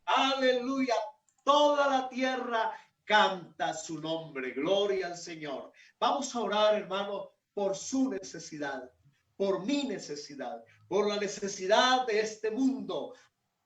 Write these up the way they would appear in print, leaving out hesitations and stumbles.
Aleluya. Toda la tierra canta su nombre. Gloria al Señor. Vamos a orar, hermano, por su necesidad, por mi necesidad, por la necesidad de este mundo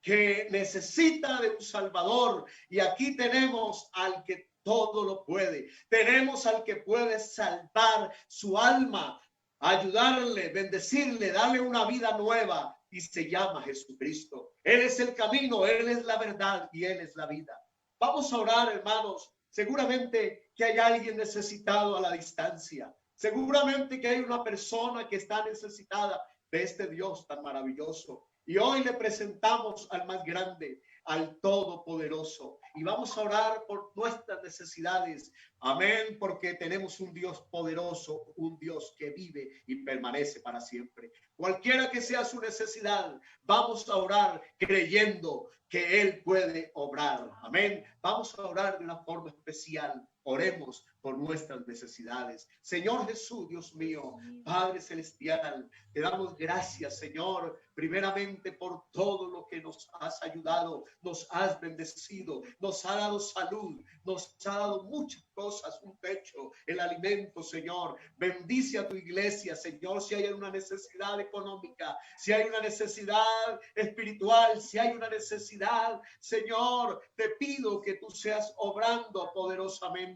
que necesita de un Salvador. Y aquí tenemos al que todo lo puede. Tenemos al que puede salvar su alma, ayudarle, bendecirle, darle una vida nueva. Y se llama Jesucristo. Él es el camino, Él es la verdad y Él es la vida. Vamos a orar, hermanos. Seguramente que hay alguien necesitado a la distancia. Seguramente que hay una persona que está necesitada de este Dios tan maravilloso. Y hoy le presentamos al más grande, al Todopoderoso. Y vamos a orar por nuestras necesidades. Amén, porque tenemos un Dios poderoso, un Dios que vive y permanece para siempre. Cualquiera que sea su necesidad, vamos a orar creyendo que Él puede obrar. Amén. Vamos a orar de una forma especial. Oremos por nuestras necesidades. Señor Jesús, Dios mío, Padre Celestial, te damos gracias, Señor, primeramente por todo lo que nos has ayudado, nos has bendecido, nos ha dado salud, nos ha dado muchas cosas, un techo, el alimento, Señor. Bendice a tu iglesia, Señor, si hay una necesidad económica, si hay una necesidad espiritual, si hay una necesidad, Señor, te pido que tú seas obrando poderosamente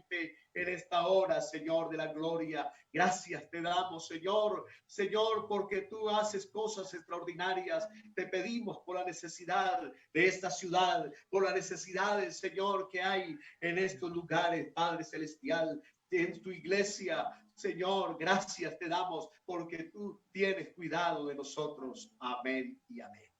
en esta hora, Señor de la gloria. Gracias te damos, Señor, porque tú haces cosas extraordinarias. Te pedimos por la necesidad de esta ciudad, por las necesidades, Señor, que hay en estos lugares, Padre Celestial, en tu iglesia. Señor, gracias te damos porque tú tienes cuidado de nosotros. Amén y amén.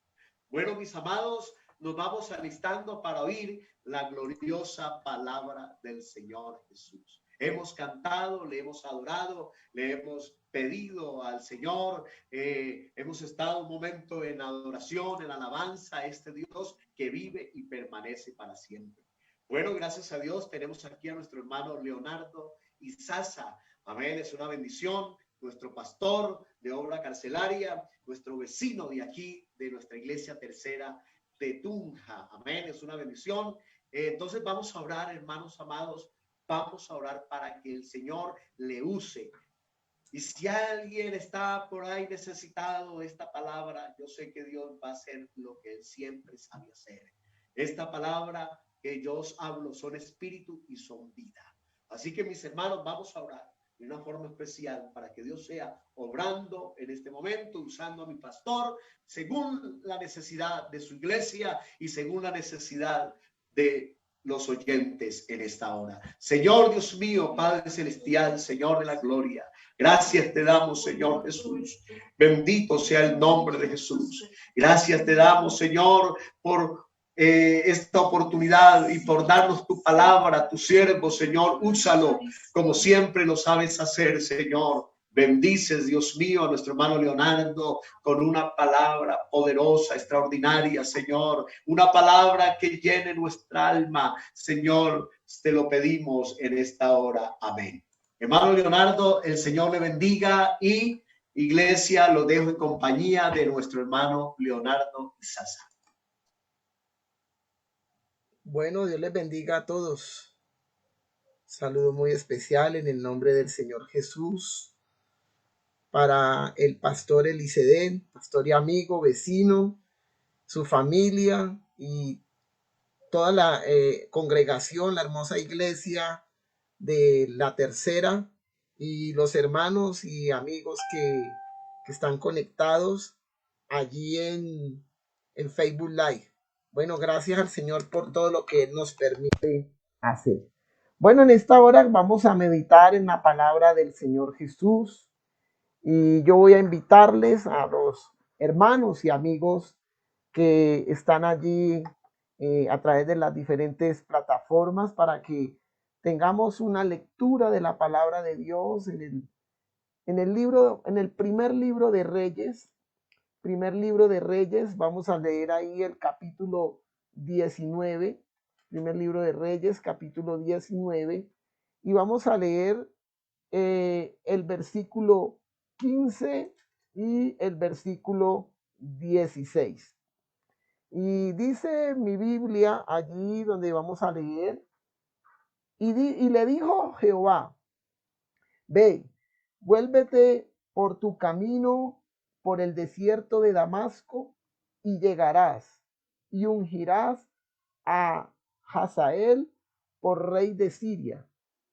Bueno, mis amados, nos vamos alistando para oír la gloriosa palabra del Señor Jesús. Hemos cantado, le hemos adorado, le hemos pedido al Señor, hemos estado un momento en adoración, en alabanza a este Dios que vive y permanece para siempre. Bueno, gracias a Dios tenemos aquí a nuestro hermano Leonardo Izaza. Amén, es una bendición. Nuestro pastor de obra carcelaria, nuestro vecino de aquí, de nuestra iglesia tercera de Tunja. Amén, es una bendición. Entonces vamos a orar, hermanos amados, vamos a orar para que el Señor le use. Y si alguien está por ahí necesitado de esta palabra, yo sé que Dios va a hacer lo que Él siempre sabe hacer. Esta palabra que yo os hablo son espíritu y son vida. Así que mis hermanos, vamos a orar de una forma especial para que Dios sea obrando en este momento, usando a mi pastor según la necesidad de su iglesia y según la necesidad de los oyentes en esta hora. Señor Dios mío, Padre Celestial, Señor de la gloria, gracias te damos, Señor Jesús. Bendito sea el nombre de Jesús. Gracias te damos, Señor, por esta oportunidad y por darnos tu palabra, tu siervo, Señor. Úsalo como siempre lo sabes hacer, Señor. Bendices, Dios mío, a nuestro hermano Leonardo con una palabra poderosa, extraordinaria, Señor. Una palabra que llene nuestra alma, Señor. Te lo pedimos en esta hora. Amén. Hermano Leonardo, el Señor le bendiga y iglesia, lo dejo en compañía de nuestro hermano Leonardo Izaza. Bueno, Dios les bendiga a todos. Saludo muy especial en el nombre del Señor Jesús para el pastor Eliseden, pastor y amigo, vecino, su familia y toda la congregación, la hermosa iglesia de la tercera y los hermanos y amigos que están conectados allí en Facebook Live. Bueno, gracias al Señor por todo lo que Él nos permite hacer. Bueno, en esta hora vamos a meditar en la palabra del Señor Jesús y yo voy a invitarles a los hermanos y amigos que están allí a través de las diferentes plataformas para que tengamos una lectura de la palabra de Dios en el primer libro de Reyes. Primer libro de Reyes, vamos a leer ahí el capítulo 19, primer libro de Reyes, capítulo 19, y vamos a leer el versículo 15 y el versículo 16. Y dice mi Biblia allí donde vamos a leer, y le dijo Jehová, ve, vuélvete por tu camino por el desierto de Damasco y llegarás y ungirás a Hazael por rey de Siria,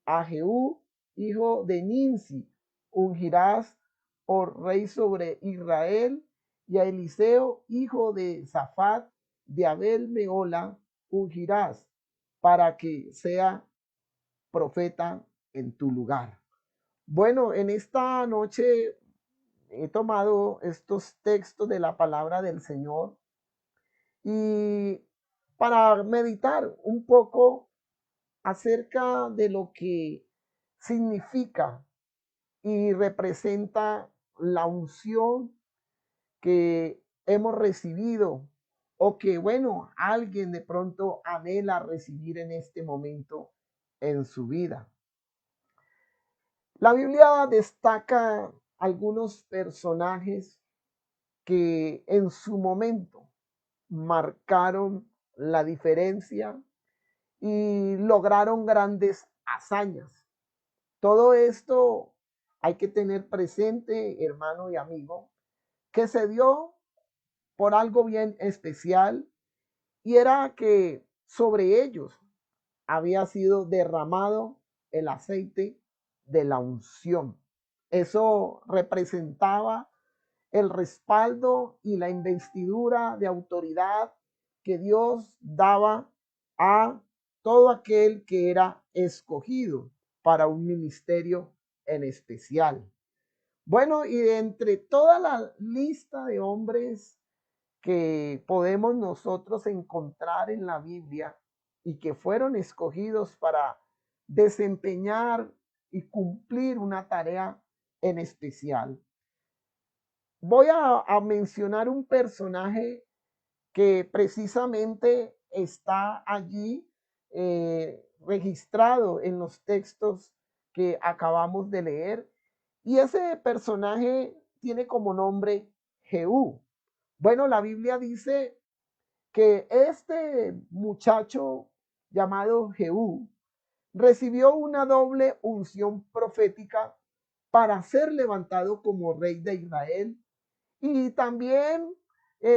a Jehú, hijo de Ninsi, ungirás por rey sobre Israel, y a Eliseo, hijo de Safat, de Abel Meola, ungirás para que sea profeta en tu lugar. Bueno, en esta noche he tomado estos textos de la palabra del Señor y para meditar un poco acerca de lo que significa y representa la unción que hemos recibido o que, bueno, alguien de pronto anhela recibir en este momento en su vida. La Biblia destaca algunos personajes que en su momento marcaron la diferencia y lograron grandes hazañas. Todo esto hay que tener presente, hermano y amigo, que se dio por algo bien especial, y era que sobre ellos había sido derramado el aceite de la unción. Eso representaba el respaldo y la investidura de autoridad que Dios daba a todo aquel que era escogido para un ministerio en especial. Bueno, y de entre toda la lista de hombres que podemos nosotros encontrar en la Biblia y que fueron escogidos para desempeñar y cumplir una tarea en especial, voy a mencionar un personaje que precisamente está allí registrado en los textos que acabamos de leer. Y ese personaje tiene como nombre Jehú. Bueno, la Biblia dice que este muchacho llamado Jehú recibió una doble unción profética para ser levantado como rey de Israel, y también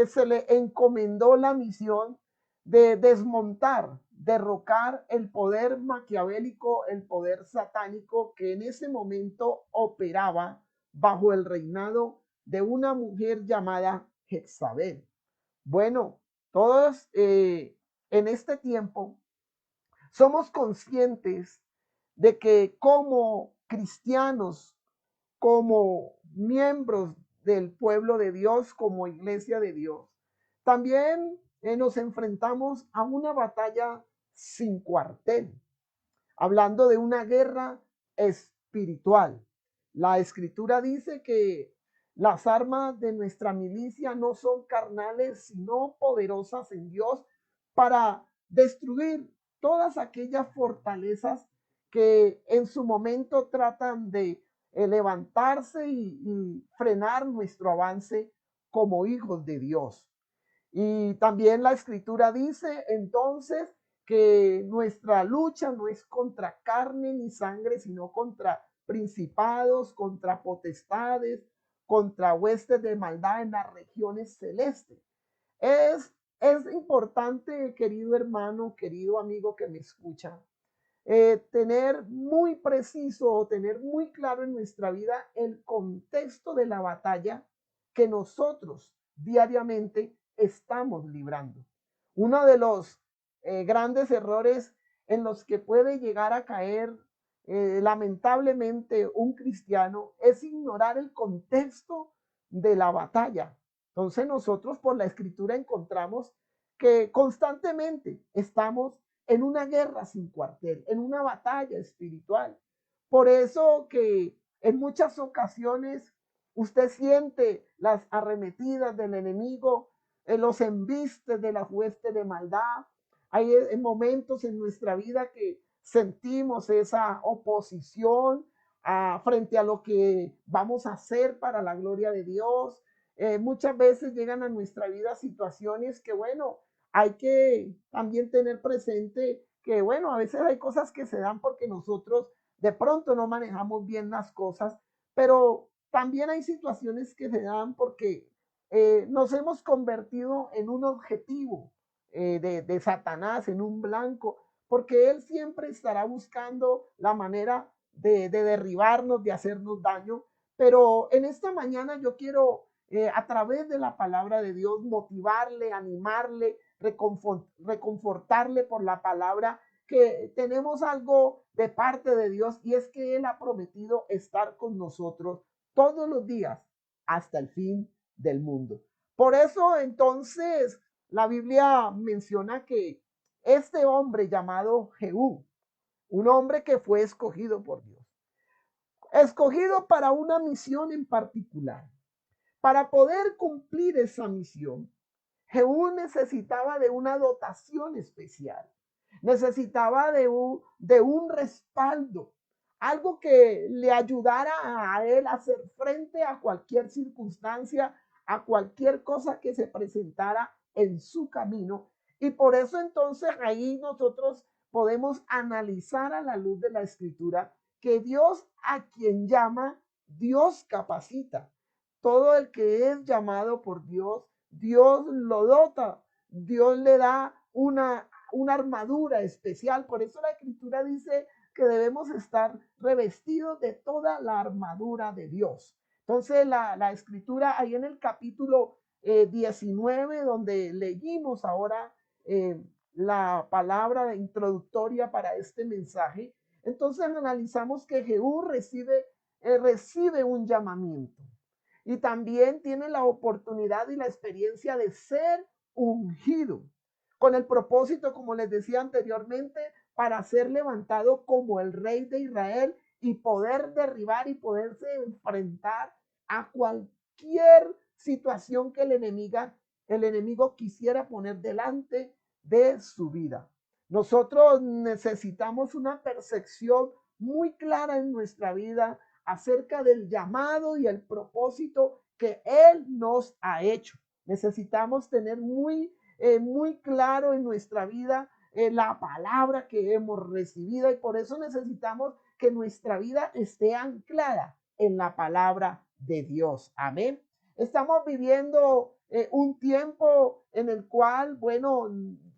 se le encomendó la misión de desmontar, derrocar el poder maquiavélico, el poder satánico que en ese momento operaba bajo el reinado de una mujer llamada Jezabel. Bueno, todos en este tiempo somos conscientes de que como cristianos, como miembros del pueblo de Dios, como iglesia de Dios, también nos enfrentamos a una batalla sin cuartel, hablando de una guerra espiritual. La escritura dice que las armas de nuestra milicia no son carnales, sino poderosas en Dios para destruir todas aquellas fortalezas que en su momento tratan de levantarse y frenar nuestro avance como hijos de Dios. Y también la escritura dice entonces que nuestra lucha no es contra carne ni sangre, sino contra principados, contra potestades, contra huestes de maldad en las regiones celestes. Es, es importante, querido hermano, querido amigo que me escucha, tener muy preciso o tener muy claro en nuestra vida el contexto de la batalla que nosotros diariamente estamos librando. Uno de los grandes errores en los que puede llegar a caer lamentablemente un cristiano es ignorar el contexto de la batalla. Entonces nosotros por la escritura encontramos que constantemente estamos en una guerra sin cuartel, en una batalla espiritual. Por eso que en muchas ocasiones usted siente las arremetidas del enemigo, los embistes de la hueste de maldad. Hay momentos en nuestra vida que sentimos esa oposición frente a lo que vamos a hacer para la gloria de Dios. Muchas veces llegan a nuestra vida situaciones que, bueno, hay que también tener presente que, bueno, a veces hay cosas que se dan porque nosotros de pronto no manejamos bien las cosas, pero también hay situaciones que se dan porque nos hemos convertido en un objetivo de Satanás, en un blanco, porque él siempre estará buscando la manera de derribarnos, de hacernos daño. Pero en esta mañana yo quiero, a través de la palabra de Dios, motivarle, animarle, reconfortarle por la palabra, que tenemos algo de parte de Dios y es que Él ha prometido estar con nosotros todos los días hasta el fin del mundo. Por eso entonces la Biblia menciona que este hombre llamado Jehú, un hombre que fue escogido por Dios, escogido para una misión en particular. Para poder cumplir esa misión, Jehú necesitaba de una dotación especial, necesitaba de un respaldo, algo que le ayudara a él a hacer frente a cualquier circunstancia, a cualquier cosa que se presentara en su camino. Y por eso entonces ahí nosotros podemos analizar a la luz de la escritura que Dios a quien llama, Dios capacita. Todo el que es llamado por Dios, Dios lo dota, Dios le da una armadura especial. Por eso la escritura dice que debemos estar revestidos de toda la armadura de Dios. Entonces la escritura ahí en el capítulo 19, donde leímos ahora la palabra introductoria para este mensaje, entonces analizamos que Jehú recibe un llamamiento y también tiene la oportunidad y la experiencia de ser ungido, con el propósito, como les decía anteriormente, para ser levantado como el rey de Israel y poder derribar y poderse enfrentar a cualquier situación que el enemigo quisiera poner delante de su vida. Nosotros necesitamos una percepción muy clara en nuestra vida acerca del llamado y el propósito que Él nos ha hecho. Necesitamos tener muy claro en nuestra vida la palabra que hemos recibido y por eso necesitamos que nuestra vida esté anclada en la palabra de Dios. Amén. Estamos viviendo un tiempo en el cual, bueno,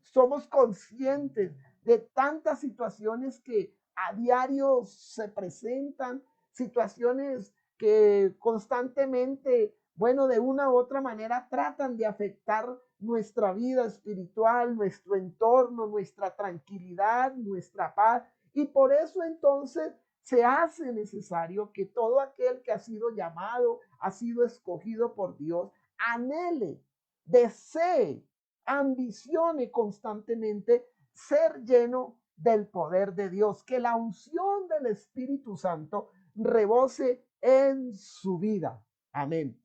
somos conscientes de tantas situaciones que a diario se presentan, situaciones que constantemente, bueno, de una u otra manera tratan de afectar nuestra vida espiritual, nuestro entorno, nuestra tranquilidad, nuestra paz. Y por eso entonces se hace necesario que todo aquel que ha sido llamado, ha sido escogido por Dios, anhele, desee, ambicione constantemente ser lleno del poder de Dios, que la unción del Espíritu Santo rebose en su vida. Amén.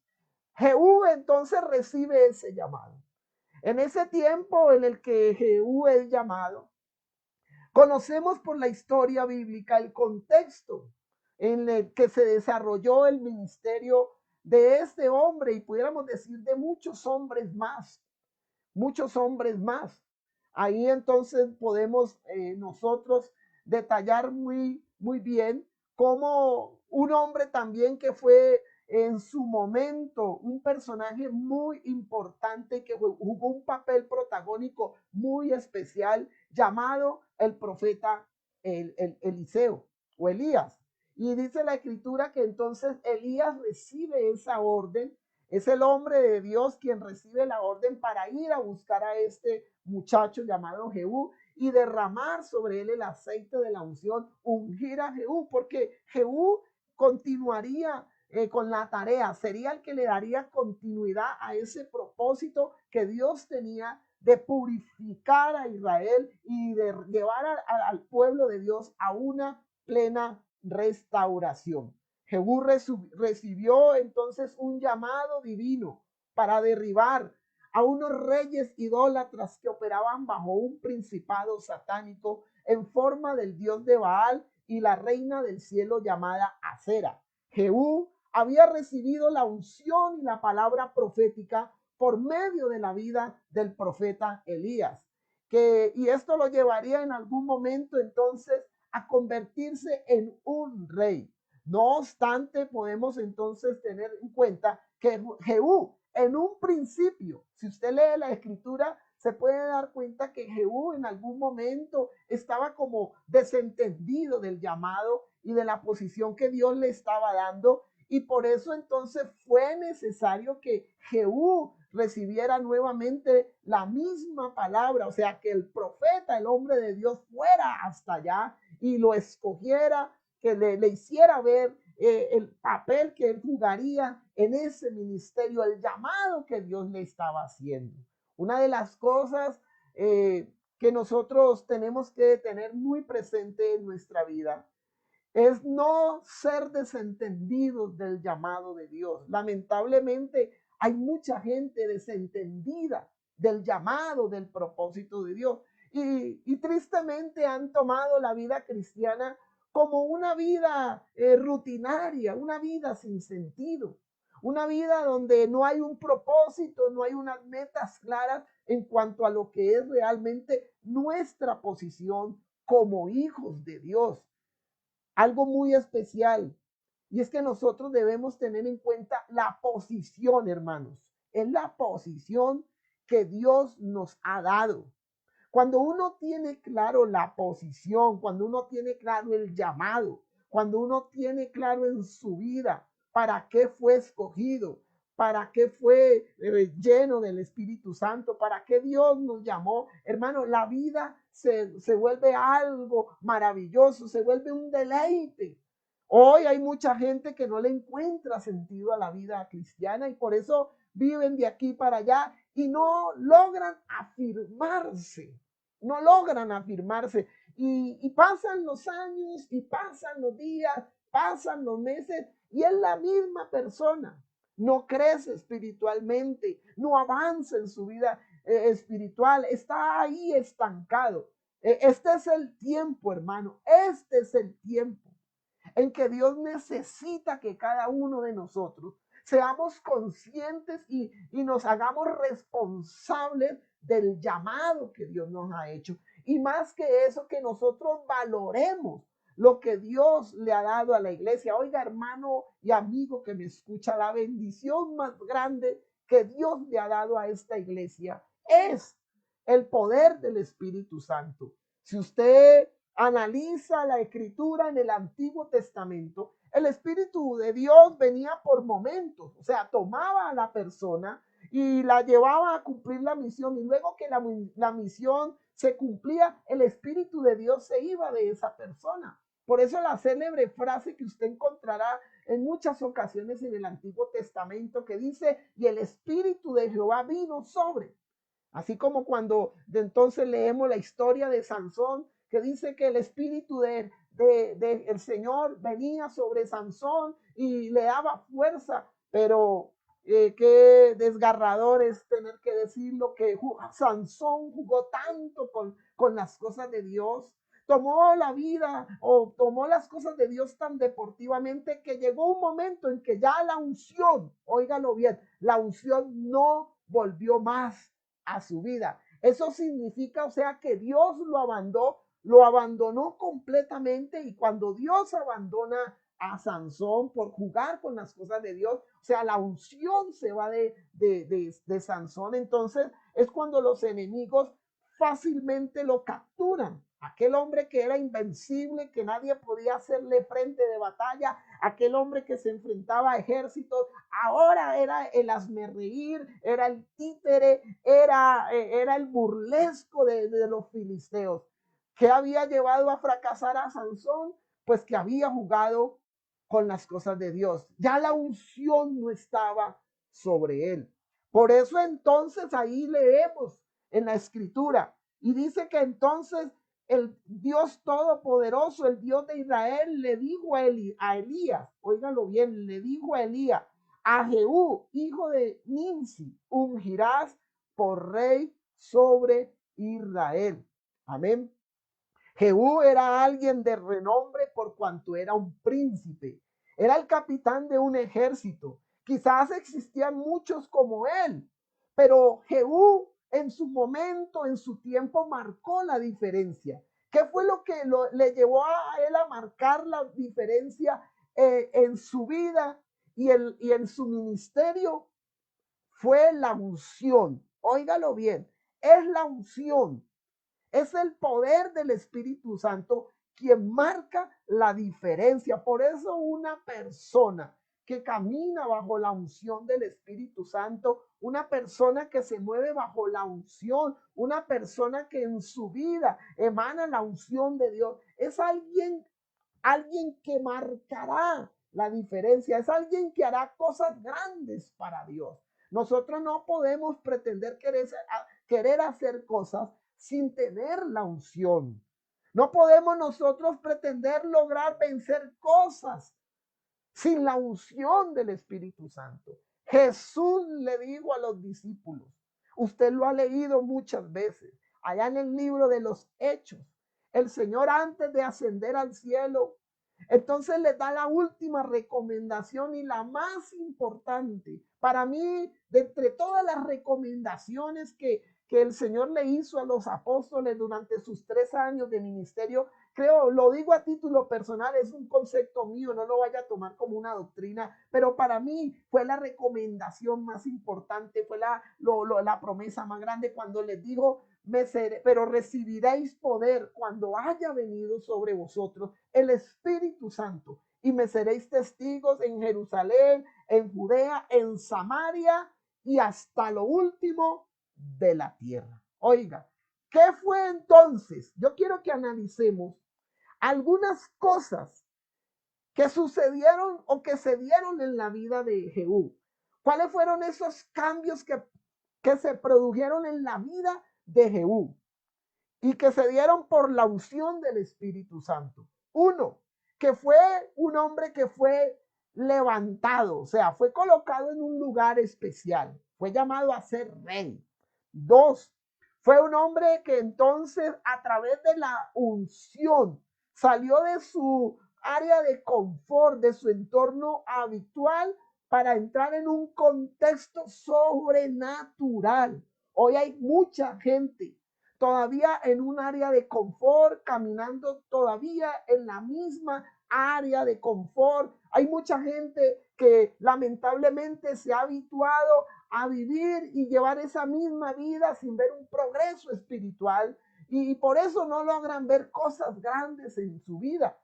Jehú entonces recibe ese llamado. En ese tiempo en el que Jehú es llamado, conocemos por la historia bíblica el contexto en el que se desarrolló el ministerio de este hombre y pudiéramos decir de muchos hombres más, muchos hombres más. Ahí entonces podemos nosotros detallar muy bien cómo un hombre también que fue en su momento un personaje muy importante que jugó un papel protagónico muy especial llamado el profeta Eliseo o Elías. Y dice la escritura que entonces Elías recibe esa orden. Es el hombre de Dios quien recibe la orden para ir a buscar a este muchacho llamado Jehú y derramar sobre él el aceite de la unción, ungir a Jehú, porque Jehú continuaría con la tarea, sería el que le daría continuidad a ese propósito que Dios tenía de purificar a Israel y de llevar al pueblo de Dios a una plena restauración. Jehú recibió entonces un llamado divino para derribar a unos reyes idólatras que operaban bajo un principado satánico en forma del dios de Baal y la reina del cielo llamada Acera. Jehú había recibido la unción y la palabra profética por medio de la vida del profeta Elías. Y esto lo llevaría en algún momento entonces a convertirse en un rey. No obstante, podemos entonces tener en cuenta que Jehú, en un principio, si usted lee la escritura, se puede dar cuenta que Jehú en algún momento estaba como desentendido del llamado y de la posición que Dios le estaba dando. Y por eso entonces fue necesario que Jehú recibiera nuevamente la misma palabra, o sea, que el profeta, el hombre de Dios, fuera hasta allá y lo escogiera, que le hiciera ver el papel que él jugaría en ese ministerio, el llamado que Dios le estaba haciendo. Una de las cosas que nosotros tenemos que tener muy presente en nuestra vida es no ser desentendidos del llamado de Dios. Lamentablemente hay mucha gente desentendida del llamado, del propósito de Dios. Y tristemente han tomado la vida cristiana como una vida rutinaria, una vida sin sentido, una vida donde no hay un propósito, no hay unas metas claras en cuanto a lo que es realmente nuestra posición como hijos de Dios. Algo muy especial, y es que nosotros debemos tener en cuenta la posición, hermanos. Es la posición que Dios nos ha dado. Cuando uno tiene claro la posición, cuando uno tiene claro el llamado, cuando uno tiene claro en su vida para qué fue escogido, para qué fue lleno del Espíritu Santo, para qué Dios nos llamó, hermano, la vida se vuelve algo maravilloso, se vuelve un deleite. Hoy hay mucha gente que no le encuentra sentido a la vida cristiana y por eso viven de aquí para allá y no logran afirmarse, no logran afirmarse. Y pasan los años y pasan los días, pasan los meses y es la misma persona. No crece espiritualmente, no avanza en su vida espiritual, está ahí estancado. Este es el tiempo, hermano, este es el tiempo en que Dios necesita que cada uno de nosotros seamos conscientes y nos hagamos responsables del llamado que Dios nos ha hecho. Y más que eso, que nosotros valoremos lo que Dios le ha dado a la iglesia. Oiga, hermano y amigo que me escucha, la bendición más grande que Dios le ha dado a esta iglesia es el poder del Espíritu Santo. Si usted analiza la escritura en el Antiguo Testamento, el Espíritu de Dios venía por momentos, o sea, tomaba a la persona y la llevaba a cumplir la misión y luego que la misión se cumplía, el Espíritu de Dios se iba de esa persona. Por eso la célebre frase que usted encontrará en muchas ocasiones en el Antiguo Testamento que dice, y el Espíritu de Jehová vino sobre. Así como cuando de entonces leemos la historia de Sansón, que dice que el espíritu del Señor venía sobre Sansón y le daba fuerza, pero qué desgarrador es tener que decirlo, que Sansón jugó tanto con las cosas de Dios, tomó la vida o tomó las cosas de Dios tan deportivamente que llegó un momento en que ya la unción, óigalo bien, la unción no volvió más a su vida. Eso significa, o sea, que Dios lo abandonó completamente y cuando Dios abandona a Sansón por jugar con las cosas de Dios, o sea, la unción se va de Sansón, entonces es cuando los enemigos fácilmente lo capturan. Aquel hombre que era invencible, que nadie podía hacerle frente de batalla, aquel hombre que se enfrentaba a ejércitos, ahora era el hazmerreír, era el títere, era el burlesco de los filisteos. ¿Qué había llevado a fracasar a Sansón? Pues que había jugado con las cosas de Dios. Ya la unción no estaba sobre él. Por eso entonces ahí leemos en la escritura y dice que entonces el Dios todopoderoso, el Dios de Israel, le dijo a Elías, óigalo bien, le dijo a Elías, a Jehú, hijo de Nimsi, ungirás por rey sobre Israel. Amén. Jehú era alguien de renombre por cuanto era un príncipe. Era el capitán de un ejército. Quizás existían muchos como él, pero Jehú en su momento, en su tiempo, marcó la diferencia. ¿Qué fue lo que le llevó a él a marcar la diferencia en su vida y en su ministerio? Fue la unción. Óigalo bien, es la unción. Es el poder del Espíritu Santo quien marca la diferencia. Por eso una persona que camina bajo la unción del Espíritu Santo, una persona que se mueve bajo la unción, una persona que en su vida emana la unción de Dios, es alguien que marcará la diferencia, es alguien que hará cosas grandes para Dios. Nosotros no podemos pretender querer hacer cosas sin tener la unción. No podemos nosotros pretender lograr vencer cosas sin la unción del Espíritu Santo. Jesús le dijo a los discípulos, usted lo ha leído muchas veces, allá en el libro de los Hechos, el Señor antes de ascender al cielo, entonces le da la última recomendación y la más importante. Para mí, de entre todas las recomendaciones que el Señor le hizo a los apóstoles durante sus 3 años de ministerio, creo, lo digo a título personal, es un concepto mío, no lo vaya a tomar como una doctrina, pero para mí fue la recomendación más importante, fue la promesa más grande cuando les digo, pero recibiréis poder cuando haya venido sobre vosotros el Espíritu Santo y me seréis testigos en Jerusalén, en Judea, en Samaria y hasta lo último de la tierra. Oiga, ¿qué fue entonces? Yo quiero que analicemos algunas cosas que sucedieron o que se dieron en la vida de Jehú. ¿Cuáles fueron esos cambios que se produjeron en la vida de Jehú y que se dieron por la unción del Espíritu Santo? Uno, que fue un hombre que fue levantado, o sea, fue colocado en un lugar especial, fue llamado a ser rey. Dos, fue un hombre que entonces a través de la unción salió de su área de confort, de su entorno habitual, para entrar en un contexto sobrenatural. Hoy hay mucha gente todavía en un área de confort, caminando todavía en la misma área de confort. Hay mucha gente que lamentablemente se ha habituado a vivir y llevar esa misma vida sin ver un progreso espiritual y por eso no logran ver cosas grandes en su vida.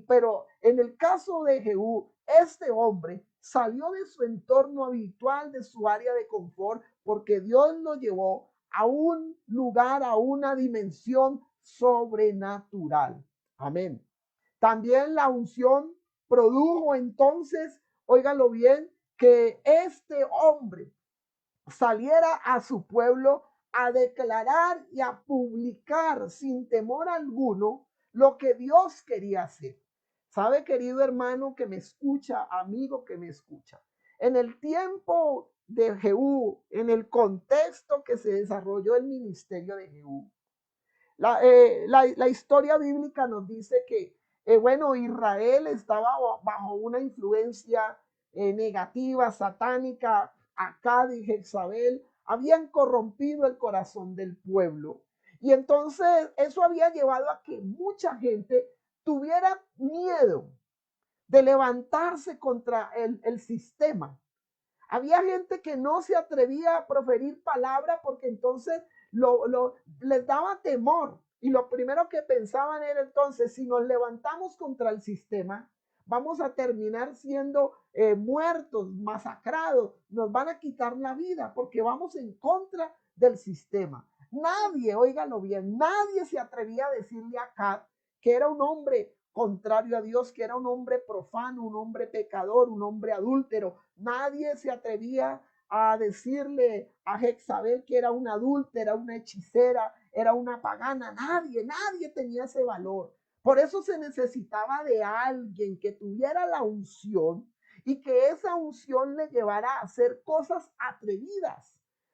Pero en el caso de Jehú, este hombre salió de su entorno habitual, de su área de confort, porque Dios lo llevó a un lugar, a una dimensión sobrenatural. Amén. También la unción produjo entonces, óigalo bien, que este hombre saliera a su pueblo a declarar y a publicar sin temor alguno lo que Dios quería hacer. ¿Sabe, querido hermano que me escucha, amigo que me escucha? En el tiempo de Jehú, en el contexto que se desarrolló el ministerio de Jehú, la historia bíblica nos dice que, bueno, Israel estaba bajo una influencia negativa, satánica. Acad y Jezabel habían corrompido el corazón del pueblo. Y entonces eso había llevado a que mucha gente tuviera miedo de levantarse contra el sistema. Había gente que no se atrevía a proferir palabra porque entonces les daba temor. Y lo primero que pensaban era entonces, si nos levantamos contra el sistema, vamos a terminar siendo muertos, masacrados, nos van a quitar la vida porque vamos en contra del sistema. Nadie, óigalo bien, nadie se atrevía a decirle a Acab que era un hombre contrario a Dios, que era un hombre profano, un hombre pecador, un hombre adúltero. Nadie se atrevía a decirle a Jezabel que era una adúltera, una hechicera, era una pagana. Nadie tenía ese valor. Por eso se necesitaba de alguien que tuviera la unción y que esa unción le llevara a hacer cosas atrevidas.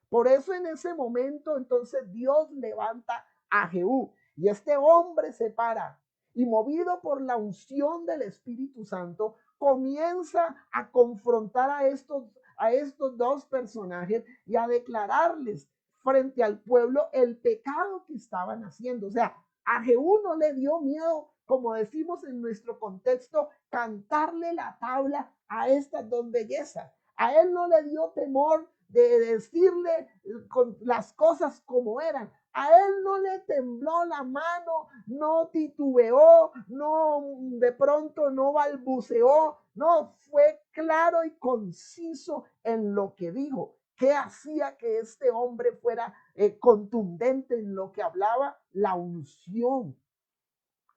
Por eso en ese momento entonces Dios levanta a Jehú y este hombre se para y movido por la unción del Espíritu Santo, comienza a confrontar a estos dos personajes y a declararles frente al pueblo el pecado que estaban haciendo. O sea, a Jehú no le dio miedo, como decimos en nuestro contexto, cantarle la tabla a estas dos bellezas. A él no le dio temor de decirle con las cosas como eran. A él no le tembló la mano, no titubeó, no de pronto no balbuceó, no, fue claro y conciso en lo que dijo. ¿Qué hacía que este hombre fuera contundente en lo que hablaba? La unción.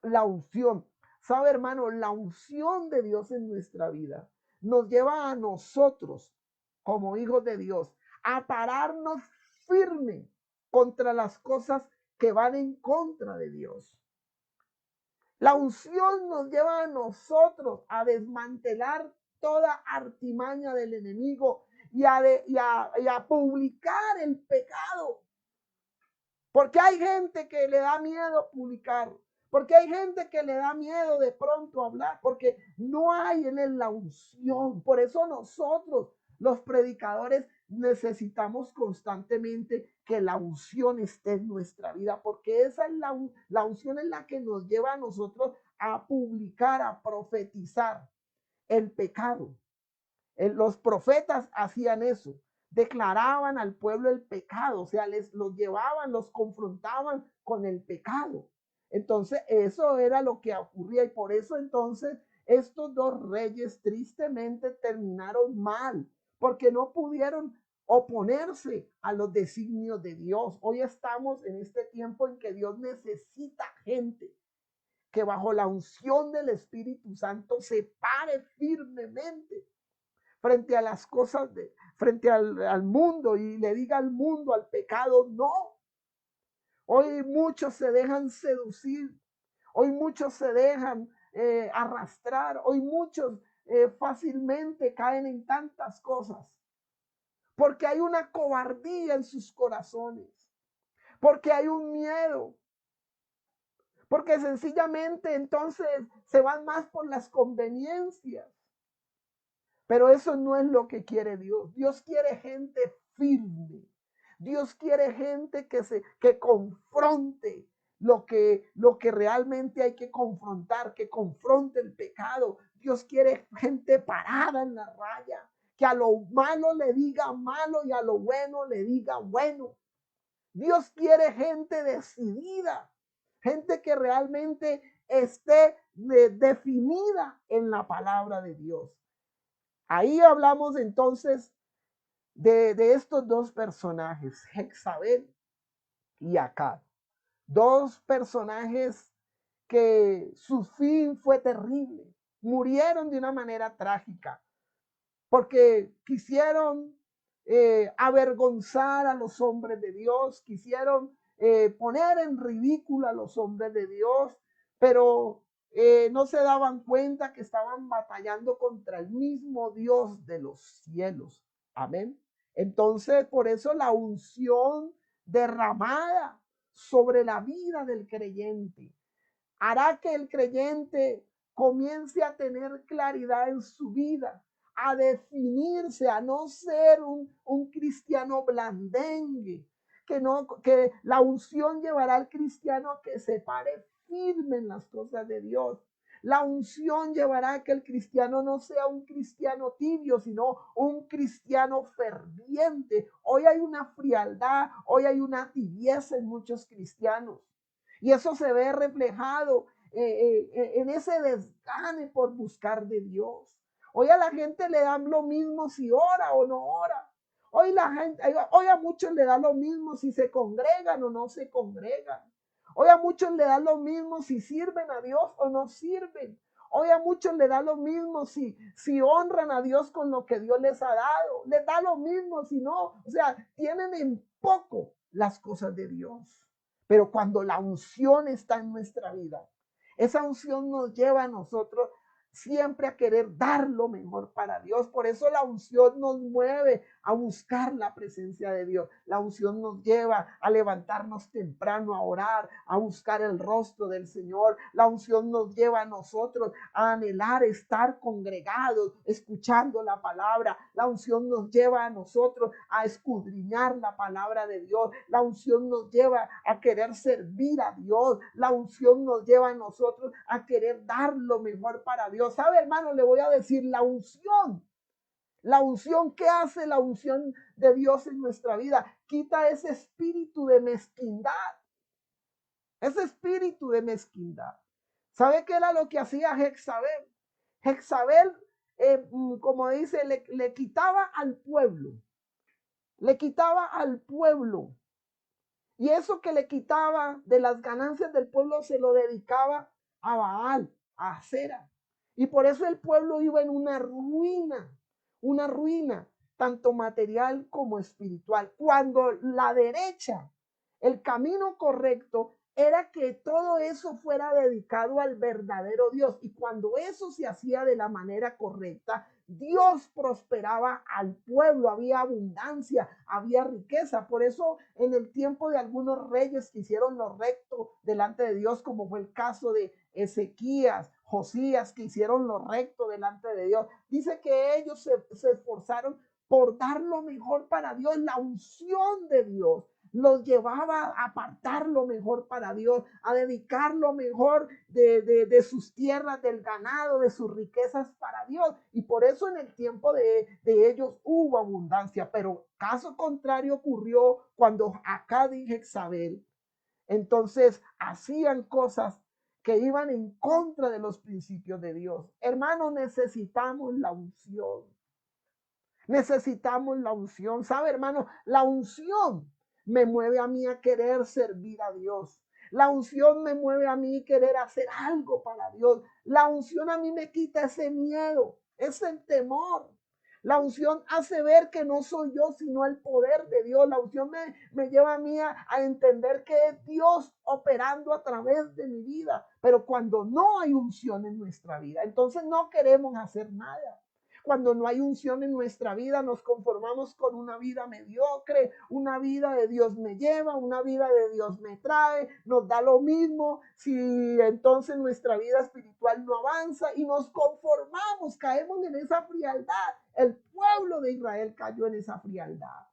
La unción. ¿Sabe, hermano? La unción de Dios en nuestra vida nos lleva a nosotros, como hijos de Dios, a pararnos firme contra las cosas que van en contra de Dios. La unción nos lleva a nosotros a desmantelar toda artimaña del enemigo y a publicar el pecado. Porque hay gente que le da miedo publicar. Porque hay gente que le da miedo de pronto hablar. Porque no hay en él la unción. Por eso nosotros, los predicadores, necesitamos constantemente que la unción esté en nuestra vida. Porque esa es la unción en la que nos lleva a nosotros a publicar, a profetizar el pecado. Los profetas hacían eso, declaraban al pueblo el pecado, o sea, los llevaban, los confrontaban con el pecado. Entonces, eso era lo que ocurría y por eso entonces estos dos reyes tristemente terminaron mal, porque no pudieron oponerse a los designios de Dios. Hoy estamos en este tiempo en que Dios necesita gente que bajo la unción del Espíritu Santo se pare firmemente frente a las cosas, frente al mundo y le diga al mundo, al pecado, no. Hoy muchos se dejan seducir, hoy muchos se dejan arrastrar, hoy muchos fácilmente caen en tantas cosas, porque hay una cobardía en sus corazones, porque hay un miedo, porque sencillamente entonces se van más por las conveniencias. Pero eso no es lo que quiere Dios. Dios quiere gente firme. Dios quiere gente que confronte lo que realmente hay que confrontar, que confronte el pecado. Dios quiere gente parada en la raya, que a lo malo le diga malo y a lo bueno le diga bueno. Dios quiere gente decidida, gente que realmente esté definida en la palabra de Dios. Ahí hablamos entonces de estos dos personajes, Jezabel y Acab. Dos personajes que su fin fue terrible. Murieron de una manera trágica porque quisieron avergonzar a los hombres de Dios, quisieron poner en ridículo a los hombres de Dios, pero no se daban cuenta que estaban batallando contra el mismo Dios de los cielos. Amén. Entonces, por eso la unción derramada sobre la vida del creyente hará que el creyente comience a tener claridad en su vida, a definirse, a no ser un cristiano blandengue, que la unción llevará al cristiano a que se pare firme en las cosas de Dios. La unción llevará a que el cristiano no sea un cristiano tibio, sino un cristiano ferviente. Hoy hay una frialdad, hoy hay una tibieza en muchos cristianos. Y eso se ve reflejado en ese desgane por buscar de Dios. Hoy a la gente le dan lo mismo si ora o no ora. Hoy a muchos le da lo mismo si se congregan o no se congregan. Hoy a muchos le da lo mismo si sirven a Dios o no sirven. Hoy a muchos le da lo mismo si honran a Dios con lo que Dios les ha dado. Les da lo mismo si no. O sea, tienen en poco las cosas de Dios. Pero cuando la unción está en nuestra vida, esa unción nos lleva a nosotros siempre a querer dar lo mejor para Dios. Por eso la unción nos mueve a buscar la presencia de Dios. La unción nos lleva a levantarnos temprano, a orar, a buscar el rostro del Señor. La unción nos lleva a nosotros a anhelar estar congregados, escuchando la palabra. La unción nos lleva a nosotros a escudriñar la palabra de Dios. La unción nos lleva a querer servir a Dios. La unción nos lleva a nosotros a querer dar lo mejor para Dios. ¿Sabe, hermano? Le voy a decir, la unción, ¿qué hace la unción de Dios en nuestra vida? Quita ese espíritu de mezquindad. Ese espíritu de mezquindad. ¿Sabe qué era lo que hacía Jezabel? Jezabel, como dice, le quitaba al pueblo. Le quitaba al pueblo. Y eso que le quitaba de las ganancias del pueblo se lo dedicaba a Baal, a Acera. Y por eso el pueblo iba en una ruina, tanto material como espiritual. Cuando la derecha, el camino correcto, era que todo eso fuera dedicado al verdadero Dios. Y cuando eso se hacía de la manera correcta, Dios prosperaba al pueblo, había abundancia, había riqueza. Por eso en el tiempo de algunos reyes que hicieron lo recto delante de Dios, como fue el caso de Ezequías, Josías, que hicieron lo recto delante de Dios, dice que ellos se esforzaron por dar lo mejor para Dios. La unción de Dios los llevaba a apartar lo mejor para Dios, a dedicar lo mejor de sus tierras, del ganado, de sus riquezas para Dios. Y por eso en el tiempo de ellos hubo abundancia. Pero caso contrario ocurrió cuando Acab y Jezabel entonces hacían cosas que iban en contra de los principios de Dios. Hermanos, necesitamos la unción. Necesitamos la unción. ¿Sabe, hermano? La unción me mueve a mí a querer servir a Dios. La unción me mueve a mí a querer hacer algo para Dios. La unción a mí me quita ese miedo, ese temor. La unción hace ver que no soy yo, sino el poder de Dios. La unción me lleva a mí a entender que es Dios operando a través de mi vida. Pero cuando no hay unción en nuestra vida, entonces no queremos hacer nada. Cuando no hay unción en nuestra vida, nos conformamos con una vida mediocre, una vida de Dios me lleva, una vida de Dios me trae, nos da lo mismo si entonces nuestra vida espiritual no avanza y nos conformamos, caemos en esa frialdad. El pueblo de Israel cayó en esa frialdad.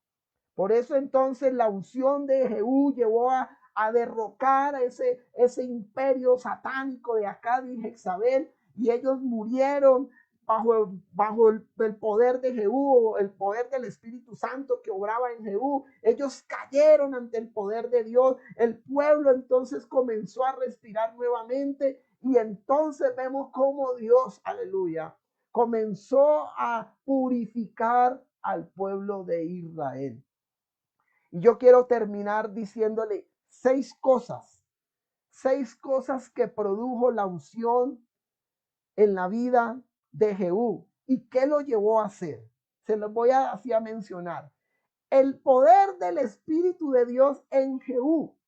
Por eso entonces la unción de Jehú llevó a derrocar a ese imperio satánico de Acab y Jezabel, y ellos murieron bajo el poder de Jehú, el poder del Espíritu Santo que obraba en Jehú. Ellos cayeron ante el poder de Dios. El pueblo entonces comenzó a respirar nuevamente, y entonces vemos cómo Dios, aleluya, comenzó a purificar al pueblo de Israel. Y yo quiero terminar diciéndole seis cosas que produjo la unción en la vida de Jehú. ¿Y qué lo llevó a hacer? Se los voy así a mencionar. El poder del Espíritu de Dios en Jehú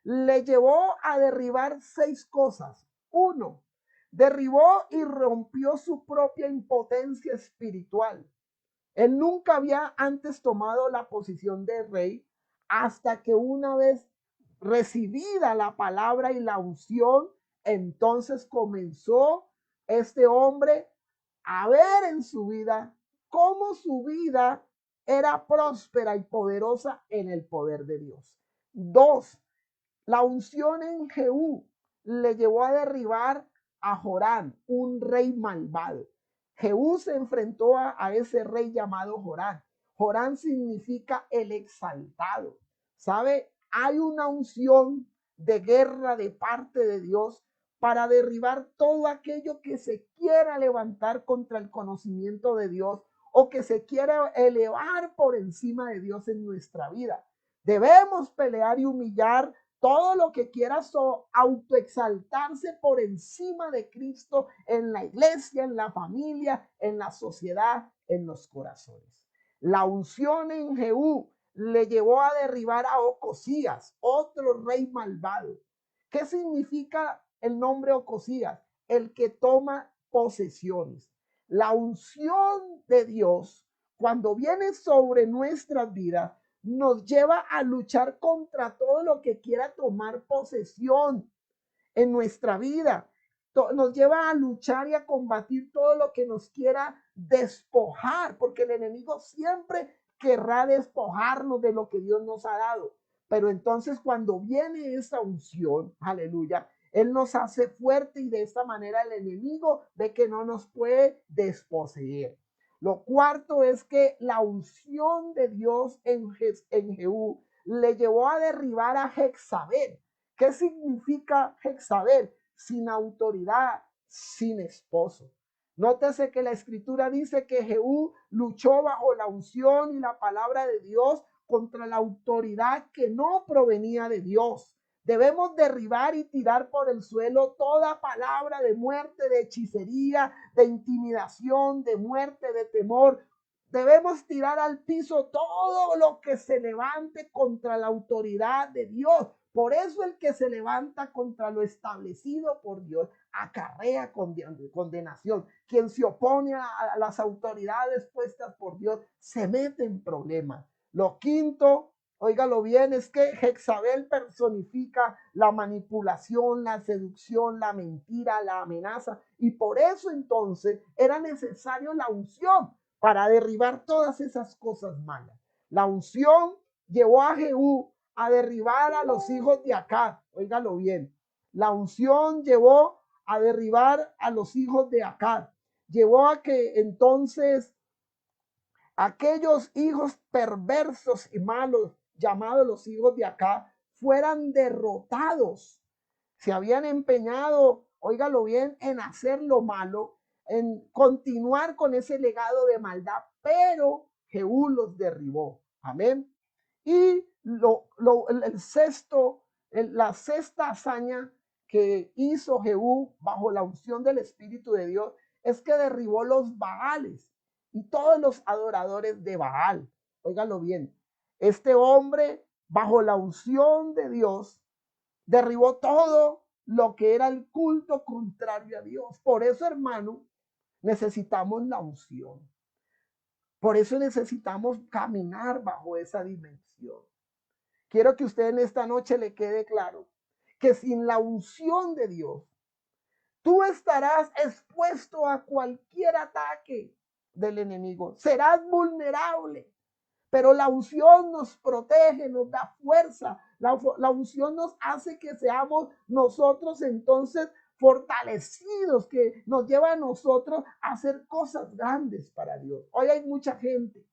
le llevó a derribar seis cosas. Uno, derribó y rompió su propia impotencia espiritual. Él nunca había antes tomado la posición de rey hasta que una vez recibida la palabra y la unción, entonces comenzó este hombre a ver en su vida cómo su vida era próspera y poderosa en el poder de Dios. Dos, la unción en Jehú le llevó a derribar a Jorán, un rey malvado. Jehú se enfrentó a ese rey llamado Jorán. Jorán significa el exaltado. ¿Sabe? Hay una unción de guerra de parte de Dios para derribar todo aquello que se quiera levantar contra el conocimiento de Dios o que se quiera elevar por encima de Dios en nuestra vida. Debemos pelear y humillar todo lo que quiera autoexaltarse por encima de Cristo en la iglesia, en la familia, en la sociedad, en los corazones. La unción en Jehú le llevó a derribar a Ocosías, otro rey malvado. ¿Qué significa el nombre Ocosías? El que toma posesiones. La unción de Dios cuando viene sobre nuestras vidas, nos lleva a luchar contra todo lo que quiera tomar posesión en nuestra vida. Nos lleva a luchar y a combatir todo lo que nos quiera despojar, porque el enemigo siempre querrá despojarnos de lo que Dios nos ha dado. Pero entonces cuando viene esa unción, aleluya, Él nos hace fuerte y de esta manera el enemigo ve que no nos puede desposeer. Lo cuarto es que la unción de Dios en Jehú le llevó a derribar a Jezabel. ¿Qué significa Jezabel? Sin autoridad, sin esposo. Nótese que la escritura dice que Jehú luchó bajo la unción y la palabra de Dios contra la autoridad que no provenía de Dios. Debemos derribar y tirar por el suelo toda palabra de muerte, de hechicería, de intimidación, de muerte, de temor. Debemos tirar al piso todo lo que se levante contra la autoridad de Dios. Por eso el que se levanta contra lo establecido por Dios acarrea condenación. Quien se opone a las autoridades puestas por Dios se mete en problemas. Lo quinto, óigalo bien, es que Jezabel personifica la manipulación, la seducción, la mentira, la amenaza. Y por eso entonces era necesario la unción para derribar todas esas cosas malas. La unción llevó a Jehú a derribar a los hijos de Acab. Óigalo bien. La unción llevó a derribar a los hijos de Acab. Llevó a que entonces aquellos hijos perversos y malos, llamados los hijos de Acab, fueran derrotados. Se habían empeñado, óigalo bien, en hacer lo malo, en continuar con ese legado de maldad, pero Jehú los derribó. Amén. Y la sexta hazaña que hizo Jehú bajo la unción del Espíritu de Dios es que derribó los Baales y todos los adoradores de Baal. Óigalo bien, este hombre bajo la unción de Dios derribó todo lo que era el culto contrario a Dios. Por eso, hermano, necesitamos la unción. Por eso necesitamos caminar bajo esa dimensión. Quiero que usted en esta noche le quede claro que sin la unción de Dios, tú estarás expuesto a cualquier ataque del enemigo. Serás vulnerable, pero la unción nos protege, nos da fuerza. La unción nos hace que seamos nosotros entonces fortalecidos, que nos lleva a nosotros a hacer cosas grandes para Dios. Hoy hay mucha gente,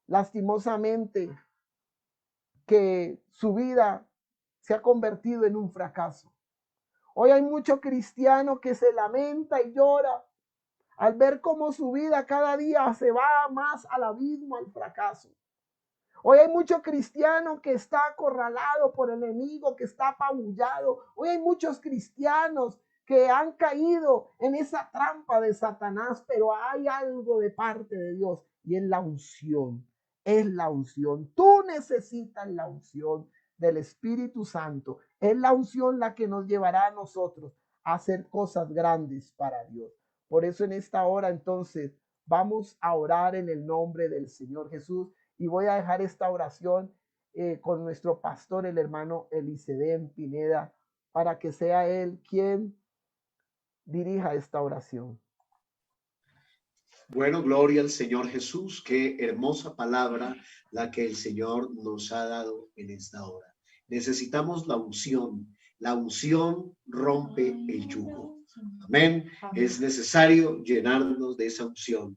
lastimosamente, que su vida se ha convertido en un fracaso. Hoy hay mucho cristiano que se lamenta y llora al ver cómo su vida cada día se va más al abismo, al fracaso. Hoy hay mucho cristiano que está acorralado por el enemigo, que está apabullado. Hoy hay muchos cristianos que han caído en esa trampa de Satanás, pero hay algo de parte de Dios y es la unción. Es la unción. Tú necesitas la unción del Espíritu Santo. Es la unción la que nos llevará a nosotros a hacer cosas grandes para Dios. Por eso en esta hora entonces vamos a orar en el nombre del Señor Jesús. Y voy a dejar esta oración con nuestro pastor, el hermano Eliseden Pineda, para que sea él quien dirija esta oración. Bueno, gloria al Señor Jesús. Qué hermosa palabra la que el Señor nos ha dado en esta hora. Necesitamos la unción. La unción rompe el yugo. Amén. Es necesario llenarnos de esa unción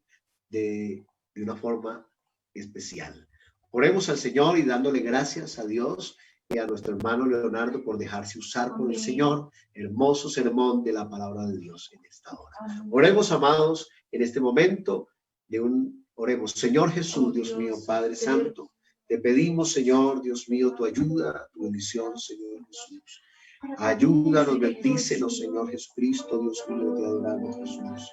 de una forma especial. Oremos al Señor y dándole gracias a Dios y a nuestro hermano Leonardo por dejarse usar por el Señor. Hermoso sermón de la palabra de Dios en esta hora. Oremos, amados, en este momento oremos. Señor Jesús, Dios mío, Padre Santo, te pedimos, Señor, Dios mío, tu ayuda, tu bendición, Señor Jesús. Ayúdanos, bendícenos, Señor Jesucristo, Dios mío, te adoramos, Jesús.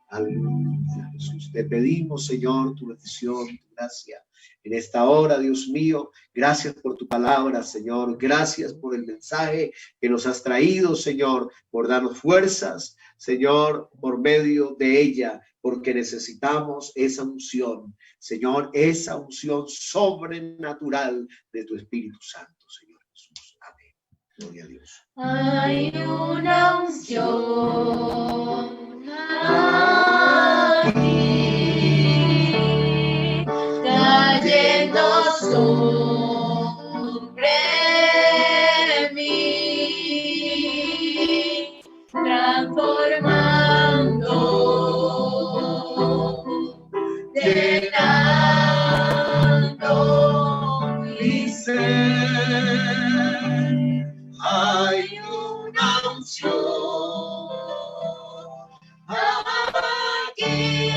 Aleluya, Jesús. Te pedimos, Señor, tu bendición, tu gracia en esta hora, Dios mío. Gracias por tu palabra, Señor. Gracias por el mensaje que nos has traído, Señor, por darnos fuerzas Señor, por medio de ella, porque necesitamos esa unción, Señor, esa unción sobrenatural de tu Espíritu Santo, Señor Jesús. Amén. Gloria a Dios. Hay una unción aquí, cayendo sobre mí, transformando, llenando mi ser. Hay una unción aquí,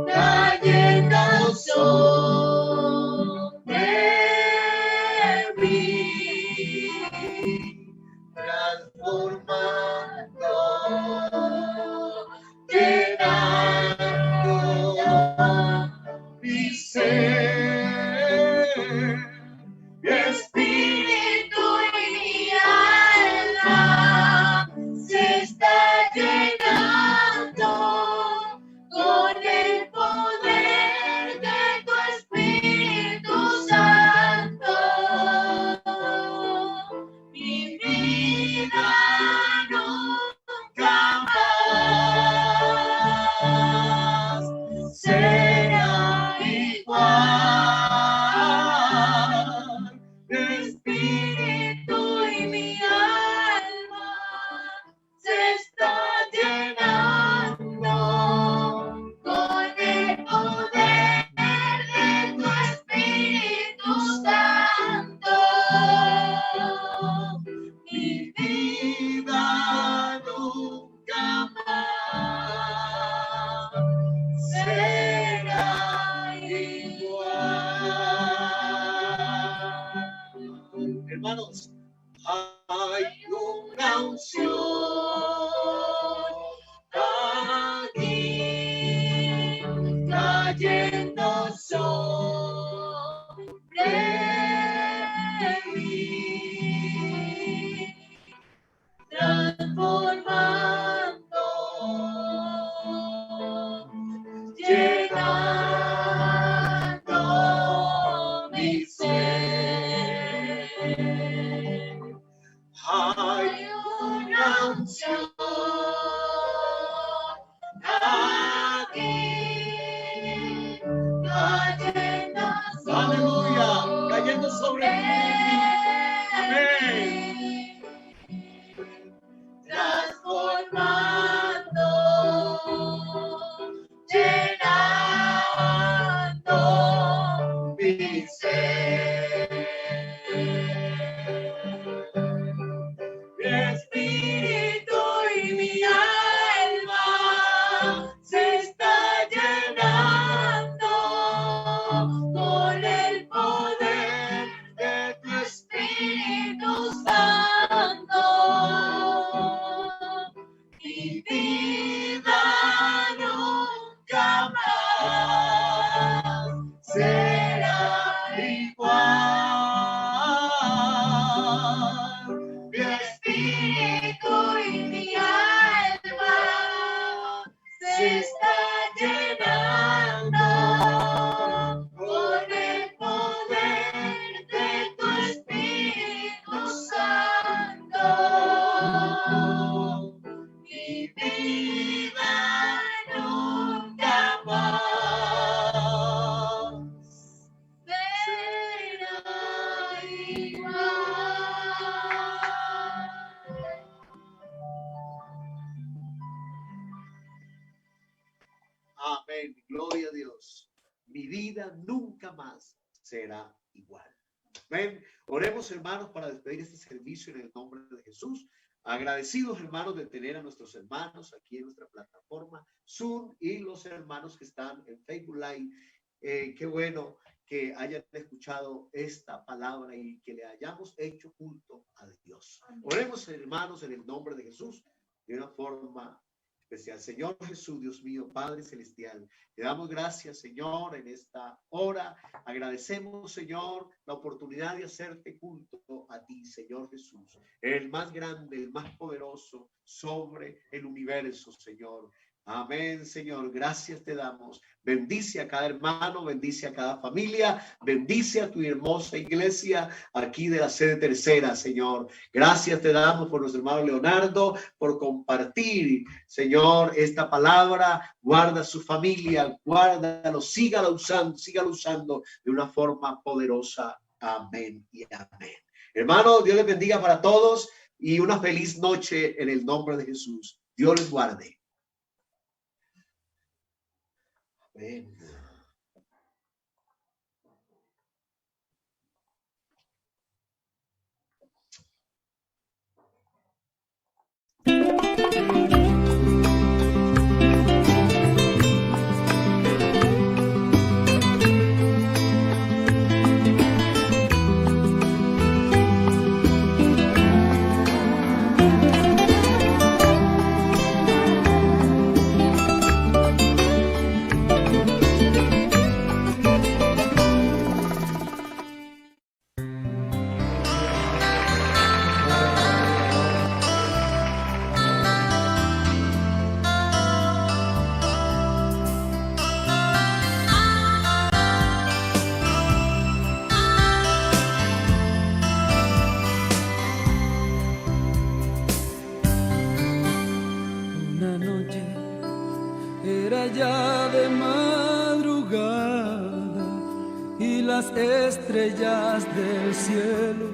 cayendo sobre mí, transformando, llenando mi ser, mi espíritu y mi alma se está llenando con el poder de tu Espíritu Santo. Mi vida nunca más será igual. Mi espíritu y mi alma se está llenando con el poder de tu Espíritu Santo. Mi vida nunca más será igual. Hermanos, hay una unción aquí, cayendo sobre mí, transformando, llenando mi ser. Hay una unción aquí, cayendo sobre, aleluya, cayendo sobre mí. Amén. Transformando, llenando mi ser. Mi espíritu y mi alma se está llenando con el poder de tu Espíritu Santo. Mi vida nunca más será igual. Mi espíritu y mi alma se está llenando con el poder de tu Espíritu Santo. Mi vida nunca más será igual. Amén. Gloria a Dios. Mi vida nunca más será igual. Amén. Oremos, hermanos, para despedir este servicio en el nombre de Jesús. Agradecidos, hermanos, de tener a nuestros hermanos aquí en nuestra plataforma Zoom y los hermanos que están en Facebook Live. Qué bueno que hayan escuchado esta palabra y que le hayamos hecho culto a Dios. Oremos, hermanos, en el nombre de Jesús, de una forma especial. Señor Jesús, Dios mío, Padre celestial, te damos gracias, Señor, en esta hora. Agradecemos, Señor, la oportunidad de hacerte culto a ti, Señor Jesús, el más grande, el más poderoso sobre el universo, Señor. Amén, Señor. Gracias te damos. Bendice a cada hermano, bendice a cada familia, bendice a tu hermosa iglesia aquí de la sede tercera, Señor. Gracias te damos por nuestro hermano Leonardo, por compartir, Señor, esta palabra. Guarda su familia, guárdalo, sígalo usando de una forma poderosa. Amén y amén. Hermano, Dios les bendiga para todos y una feliz noche en el nombre de Jesús. Dios les guarde. Amén. Estrellas del cielo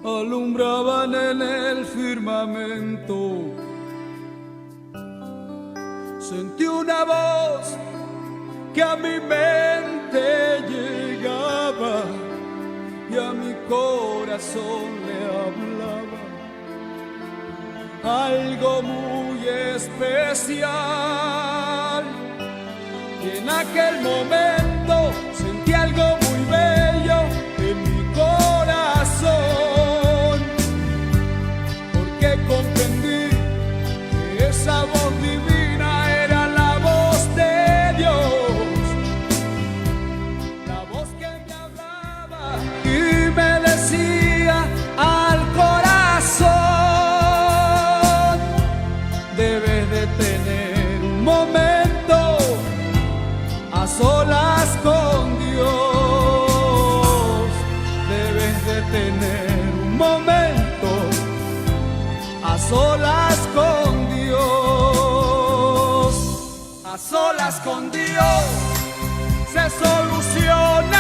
alumbraban en el firmamento. Sentí una voz que a mi mente llegaba y a mi corazón le hablaba algo muy especial. Y en aquel momento sentí algo muy bello en mi corazón, porque comprendí que esa voz divina era la voz de Dios, la voz que me hablaba y me decía al corazón: debes de tener un momento a solas con Dios, debes de tener un momento a solas con Dios. A solas con Dios se soluciona